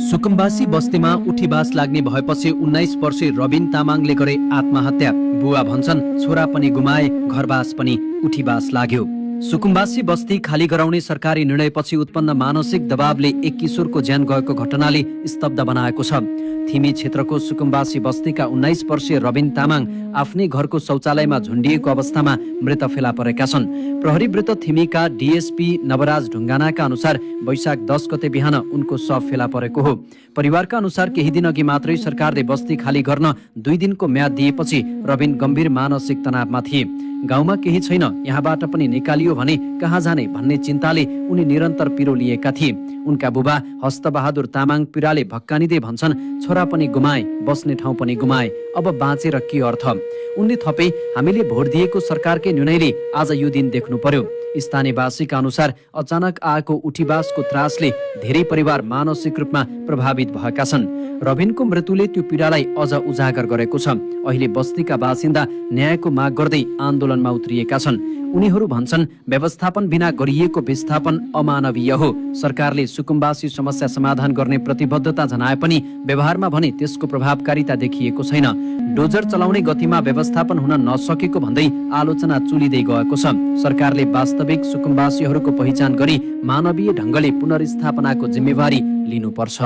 सुकुम्बासी बस्तीमा उठीबास लाग्ने भएपछि 19 वर्षीय रबिन तामाङले गरे आत्महत्या। बुवा भन्छन् छोरा पनि गुमाए, घरबास पनि उठीबास लाग्यो। सुकुम्बासी बस्ती खाली गराउने सरकारी निर्णयपछि उत्पन्न मानसिक दबावले एक किशोरको ज्यान गएको घटनाले स्तब्ध बनाएको छ। थिमी क्षेत्रको सुकुम्बासी बस्तीका 19 वर्षीय रबिन तामाङ आफ्नै घरको शौचालयमा झुन्डिएको अवस्थामा मृत फेला परेका छन्। प्रहरी वृत्त थिमीका डीएसपी नवराज ढुङ्गानाका अनुसार वैशाख 10 गते बिहान उनको शव फेला परेको हो। परिवारका अनुसार केही दिन अघि मात्रै सरकारले बस्ती खाली गर्न 2 दिनको म्याद दिएपछि रबिन गम्भीर मानसिक तनावमा थिए। गाउँमा केही छैन, यहाँबाट पनि निकालियो भने कहाँ जाने भन्ने चिन्ताले उनी निरन्तर पिरो लिएका थिए। उनका बुबा हस्तबहादुर तामाङ पिराले भक्कानिँदै भन्छन् छोरा पनि गुमाए, बस्ने ठाउँ पनि गुमाए, अब बाँचेर के अर्थ। उनले थपे हामीले भोट दिएको सरकारकै निर्णयले आज यो दिन देख्नु पर्यो। स्थानीयवासीका अनुसार अचानक आएको उठीबासको त्रासले धेरै परिवार मानसिक रूपमा प्रभावित भएका छन्। रबिनको मृत्युले त्यो पीडालाई अझ उजागर गरेको छ। अहिले बस्तीका बासिन्दा न्यायको माग गर्दै आन्दोलनमा उत्रिएका छन्। उनीहरू भन्छन् व्यवस्थापन बिना गरिएको विस्थापन अमानवीय हो। सरकारले सुकुम्बासी समस्या समाधान गर्ने प्रतिबद्धता जनाए पनि व्यवहारमा भने त्यसको प्रभावकारिता देखिएको छैन। डोजर चलाउने गतिमा व्यवस्थापन हुन नसकेको भन्दै आलोचना चुलिँदै गएको छ। सरकारले वास्तविक सुकुम्बासीहरूको पहिचान गरी मानवीय ढङ्गले पुनर्स्थापनाको जिम्मेवारी लिनुपर्छ।